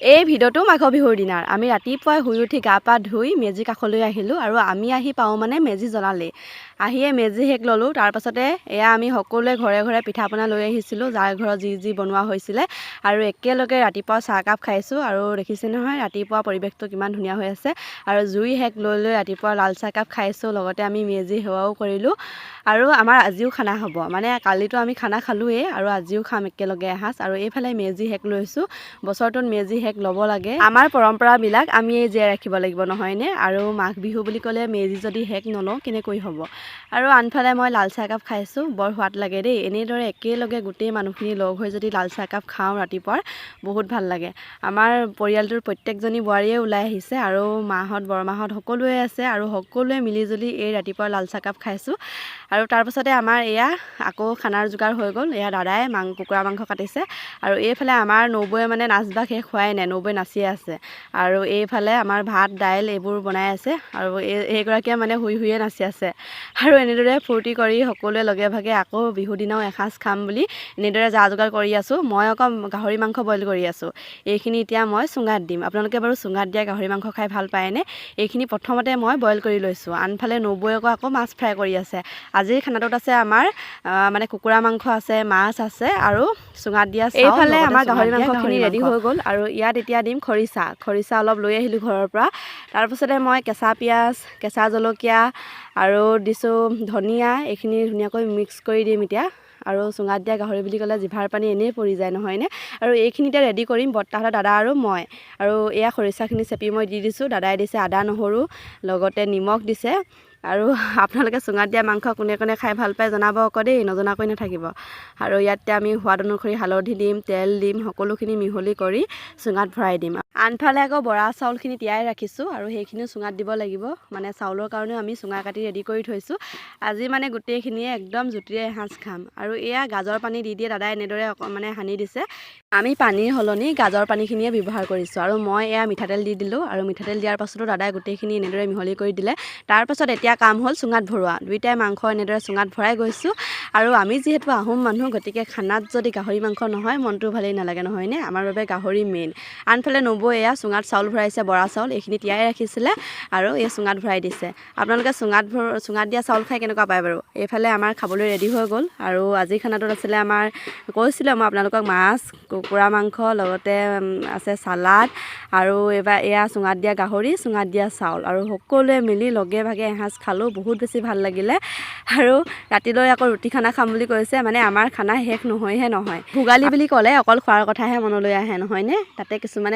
এই ভিডিঅ'টো মাঘৰ বিহুৰ দিনাৰ আমি ৰাতিপুৱাই শুই উঠি গা পা ধুই মেজি কাষলৈ আহিলোঁ আৰু আমি আহি পাওঁ মানে মেজি জ্বলালেই আহিয়ে মেজি শেষ ল'লোঁ। তাৰপাছতে এয়া আমি সকলোৱে ঘৰে ঘৰে পিঠা পনা লৈ আহিছিলোঁ, যাৰ ঘৰত যি যি বনোৱা হৈছিলে, আৰু একেলগে ৰাতিপুৱা চাহকাপ খাইছোঁ। আৰু দেখিছে নহয় ৰাতিপুৱা পৰিৱেশটো কিমান ধুনীয়া হৈ আছে, আৰু জুই শেষ লৈ লৈ ৰাতিপুৱা লাল চাহকাপ খাইছোঁ, লগতে আমি মেজি সেৱাও কৰিলোঁ। আৰু আমাৰ আজিও খানা হ'ব, মানে কালিতো আমি খানা খালোঁৱেই আৰু আজিও খাম একেলগে এসাঁজ। আৰু এইফালে মেজি শেষ লৈছোঁ, বছৰটোত মেজি শেষ ল'ব লাগে, আমাৰ পৰম্পৰাবিলাক আমি জীয়াই ৰাখিব লাগিব নহয়নে। আৰু মাঘ বিহু বুলি ক'লে মেজি যদি শেষ নলওঁ কেনেকৈ হ'ব। আৰু আনফালে মই লাল চাহকাপ খাইছোঁ, বৰ সোৱাদ লাগে দেই। এনেদৰে একেলগে গোটেই মানুহখিনি লগ হৈ যদি লাল চাহকাপ খাওঁ ৰাতিপুৱাৰ, বহুত ভাল লাগে। আমাৰ পৰিয়ালটোৰ প্ৰত্যেকজনী বোৱাৰীয়ে ওলাই আহিছে, আৰু মাহঁত বৰমাহঁত সকলোৱে আছে, আৰু সকলোৱে মিলিজুলি এই ৰাতিপুৱা লাল চাহকাপ খাইছোঁ। আৰু তাৰপাছতে আমাৰ এয়া আকৌ খানাৰ যোগাৰ হৈ গ'ল। এয়া দাদাই কুকুৰা মাংস কাটিছে, আৰু এইফালে আমাৰ নবৌয়ে মানে নাচ বাগ শেষ হোৱাই নাই, নবৌয়ে নাচিয়ে আছে। আৰু এইফালে আমাৰ ভাত দাইল এইবোৰ বনাই আছে, আৰু এইগৰাকীয়ে মানে শুই শুইয়ে নাচি আছে। আৰু এনেদৰে ফূৰ্তি কৰি সকলোৱে লগে ভাগে আকৌ বিহু দিনাও এসাঁজ খাম বুলি এনেদৰে যা যোগাৰ কৰি আছোঁ। মই আকৌ গাহৰি মাংস বইল কৰি আছোঁ, এইখিনি এতিয়া মই চুঙাত দিম। আপোনালোকে বাৰু চুঙাত দিয়া গাহৰি মাংস খাই ভাল পায়নে? এইখিনি প্ৰথমতে মই বইল কৰি লৈছোঁ। আনফালে নবৌয়ে আকৌ মাছ ফ্ৰাই কৰি আছে। আজিৰ খানাটোত আছে আমাৰ মানে কুকুৰা মাংস আছে, মাছ আছে, আৰু চুঙাত দিয়া চাউল। এইফালে আমাৰ গাহৰি মাংসখিনি ৰেডি হৈ গ'ল, আৰু ইয়াত এতিয়া দিম খৰিচা অলপ লৈ আহিলোঁ ঘৰৰ পৰা। তাৰপিছতে মই কেঁচা পিঁয়াজ, কেঁচা জলকীয়া আৰু দিছোঁ ধনিয়া, এইখিনি ধুনীয়াকৈ মিক্স কৰি দিম এতিয়া। আৰু চুঙাত দিয়া গাহৰি বুলি ক'লে জিভাৰ পানী এনেই পৰি যায় নহয়নে। আৰু এইখিনি এতিয়া ৰেডি কৰিম বৰ্তাহঁতৰ দাদা আৰু মই। আৰু এয়া খৰিচাখিনি চেপি মই দি দিছোঁ, দাদাই দিছে আদা নহৰু, লগতে নিমখ দিছে। আৰু আপোনালোকে চুঙাত দিয়া মাংস কোনে কোনে খাই ভাল পায় জনাব আকৌ দেই, নজনাকৈ নাথাকিব। আৰু ইয়াতে আমি সোৱাদ অনুসৰি হালধি দিম, তেল দিম, সকলোখিনি মিহলি কৰি চুঙাত ভৰাই দিম। আনফালে আকৌ বৰা চাউলখিনি তিয়াই ৰাখিছোঁ, আৰু সেইখিনিও চুঙাত দিব লাগিব। মানে চাউলৰ কাৰণেও আমি চুঙা কাটি ৰেডি কৰি থৈছোঁ। আজি মানে গোটেইখিনিয়ে একদম জুতিৰে এসাঁজ খাম। আৰু এয়া গাজৰ পানী দি দিয়ে দাদাই এনেদৰে মানে সানি দিছে। আমি পানীৰ সলনি গাজৰ পানীখিনিয়ে ব্যৱহাৰ কৰিছোঁ। আৰু মই এয়া মিঠাতেল দি দিলোঁ, আৰু মিঠাতেল দিয়াৰ পাছতো দাদাই গোটেইখিনি এনেদৰে মিহলি কৰি দিলে। তাৰপাছত এতিয়া কাম হ'ল চুঙাত ভৰোৱা। দুইটাই মাংস এনেদৰে চুঙাত ভৰাই গৈছোঁ। আৰু আমি যিহেতু আহোম মানুহ, গতিকে খানাত যদি গাহৰি মাংস নহয় মনটো ভালেই নালাগে নহয়নে। আমাৰ বাবে গাহৰি মেইন। আনফালে নবৌ এয়া চুঙাত চাউল ভৰাইছে, বৰা চাউল, এইখিনি তিয়াই ৰাখিছিলে, আৰু এই চুঙাত ভৰাই দিছে। আপোনালোকে চুঙাত দিয়া চাউল খাই কেনেকুৱা পায় বাৰু? এইফালে আমাৰ খাবলৈ ৰেডি হৈ গ'ল। আৰু আজিৰ খানাটোত আছিলে আমাৰ, কৈছিলোঁ মই আপোনালোকক, মাছ, কুকুৰা মাংস, লগতে আছে চালাড, আৰু এইবাৰ এয়া চুঙাত দিয়া গাহৰি, চুঙাত দিয়া চাউল, আৰু সকলোৱে মিলি লগে ভাগে এসাঁজ খালোঁ। বহুত বেছি ভাল লাগিলে। আৰু ৰাতিলৈ আকৌ ৰুটি খানা খাম বুলি কৈছে, মানে আমাৰ খানা শেষ নহয়হে নহয়। ভোগালী বুলি ক'লে অকল খোৱাৰ কথাহে মনলৈ আহে নহয়নে। তাতে কিছুমানে